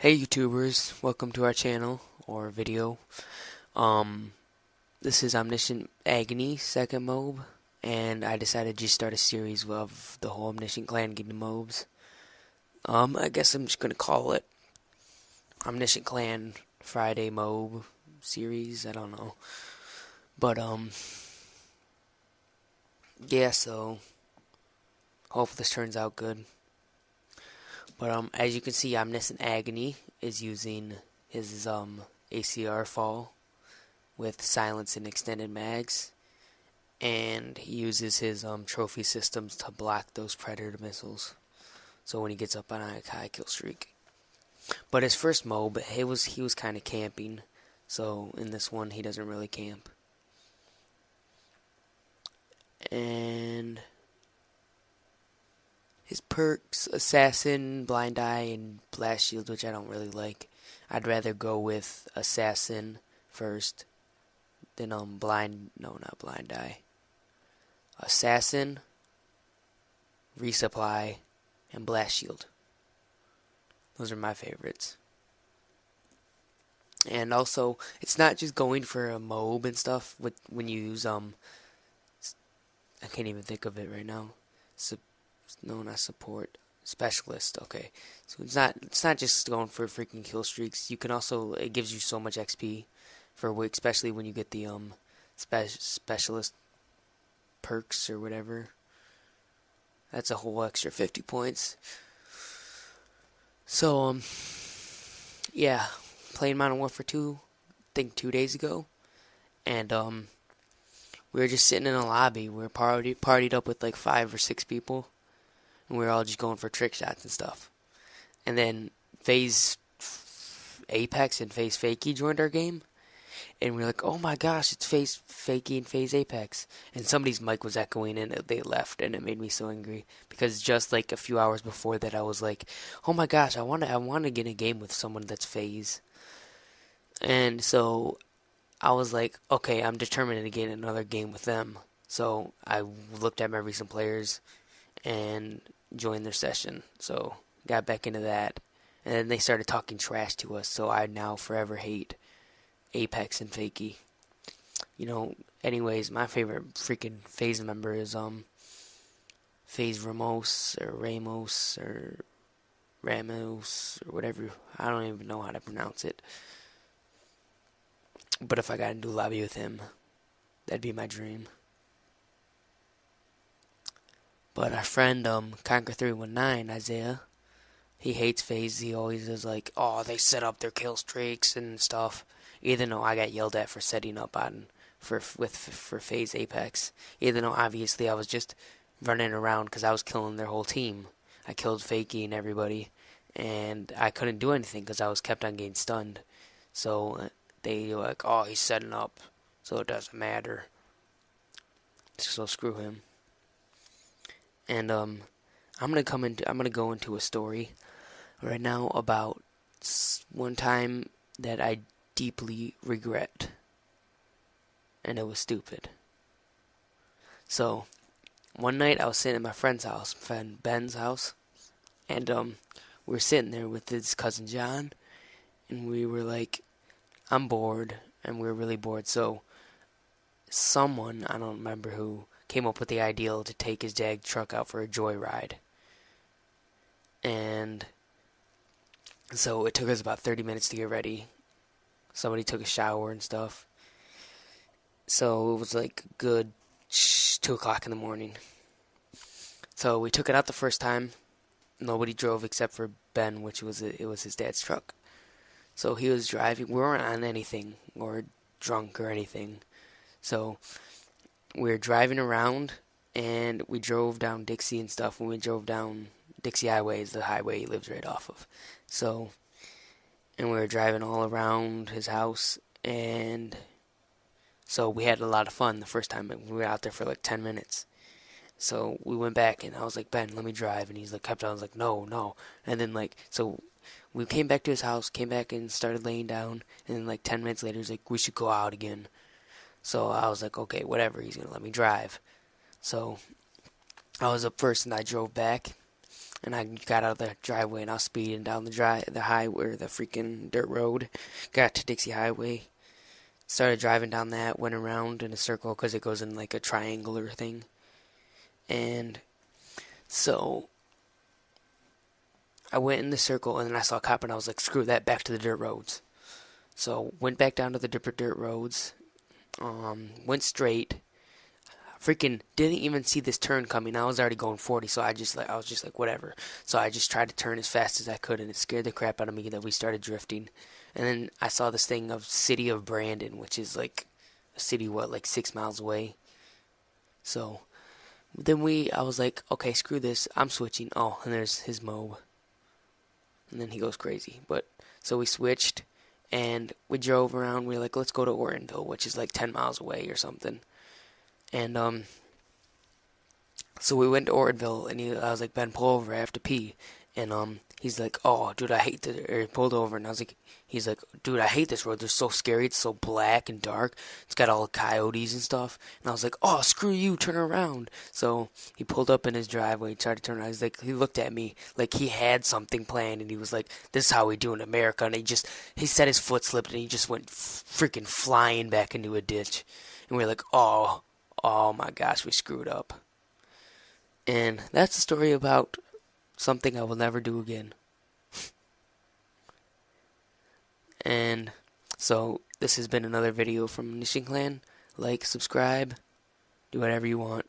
Hey YouTubers, welcome to our channel or video. Um, this is Omniscient Agony second MOAB, and I decided to just start a series of the whole Omniscient clan getting MOABs. I guess I'm just gonna call it Omniscient Clan Friday MOAB series. I don't know, but yeah. So hope this turns out good. But as you can see, Omniscient Agony is using his ACR fall with silence and extended mags, and he uses his trophy systems to block those predator missiles. So when he gets up on a high kill streak, but his first MOAB, he was kind of camping. So in this one, he doesn't really camp. And his perks: Assassin, Blind Eye, and Blast Shield, which I don't really like. I'd rather go with Assassin first than not Blind Eye. Assassin, Resupply, and Blast Shield. Those are my favorites. And also, it's not just going for a MOAB and stuff when you use I can't even think of it right now. No, not support. Specialist. Okay, so it's not just going for freaking kill streaks. You can also, it gives you so much XP for, especially when you get the specialist perks or whatever. That's a whole extra 50 points. So yeah, playing Modern Warfare 2, I think 2 days ago, and we were just sitting in a lobby. We were partied up with like 5 or 6 people, and we were all just going for trick shots and stuff. And then FaZe Apex and FaZe Fakey joined our game, and we were like, oh my gosh, it's FaZe Fakey and FaZe Apex. And somebody's mic was echoing, and they left, and it made me so angry, because just like a few hours before that, I was like, oh my gosh, I want to get in a game with someone that's FaZe. And so I was like, okay, I'm determined to get in another game with them. So I looked at my recent players and joined their session. So got back into that. And then they started talking trash to us, so I now forever hate Apex and Fakey. Anyways, my favorite freaking FaZe member is FaZe Ramos or Ramos or whatever. I don't even know how to pronounce it. But if I got into a lobby with him, that'd be my dream. But our friend Conquer319 Isaiah, he hates FaZe. He always is like, oh, they set up their kill streaks and stuff. Even though I got yelled at for setting up for FaZe Apex. Even though obviously I was just running around because I was killing their whole team. I killed Fakey and everybody, and I couldn't do anything because I was kept on getting stunned. So they were like, oh, he's setting up, so it doesn't matter. So screw him. And I'm gonna go into a story right now about one time that I deeply regret, and it was stupid. So one night I was sitting at my friend's house, friend Ben's house, and we were sitting there with his cousin John, and we were like, I'm bored, and we were really bored. So someone, I don't remember who, came up with the idea to take his Jag truck out for a joyride. And so it took us about 30 minutes to get ready. Somebody took a shower and stuff. So it was like good 2 o'clock in the morning. So we took it out the first time. Nobody drove except for Ben, it was his dad's truck. So he was driving. We weren't on anything or drunk or anything. So we were driving around, and we drove down Dixie and stuff. When we drove down Dixie Highway, is the highway he lives right off of. So, and we were driving all around his house, and so we had a lot of fun the first time. We were out there for like 10 minutes. So we went back, and I was like, Ben, let me drive. And he's like, kept on. I was like, no. And then so we came back to his house, came back and started laying down. And then like 10 minutes later, he's like, we should go out again. So I was like, okay, whatever. He's going to let me drive. So I was up first, and I drove back. and I got out of the driveway and I was speeding down the highway, or the freaking dirt road. Got to Dixie Highway. Started driving down that, went around in a circle because it goes in like a triangular thing. And so I went in the circle and then I saw a cop and I was like, screw that, back to the dirt roads. So went back down to the different dirt roads, went straight. Freaking didn't even see this turn coming. I was already going 40, so I was just like whatever. So I just tried to turn as fast as I could, and it scared the crap out of me that we started drifting. And then I saw this thing of City of Brandon, which is like a city like 6 miles away. So then I was like, okay, screw this, I'm switching. Oh, and there's his MOAB, and then he goes crazy. But so we switched, and we drove around. We were like, let's go to Ortonville, which is like 10 miles away or something. And so we went to Ortonville, and I was like, Ben, pull over, I have to pee. And he's like, oh, dude, I hate this. Or he pulled over, and he's like, dude, I hate this road. They're so scary. It's so black and dark. It's got all the coyotes and stuff. And I was like, oh, screw you, turn around. So he pulled up in his driveway, tried to turn around. He looked at me like he had something planned, and he was like, this is how we do in America. And he said his foot slipped, and he just went freaking flying back into a ditch. And we were like, oh my gosh, we screwed up. And that's a story about something I will never do again. And so this has been another video from Nishing Clan. Like, subscribe, do whatever you want.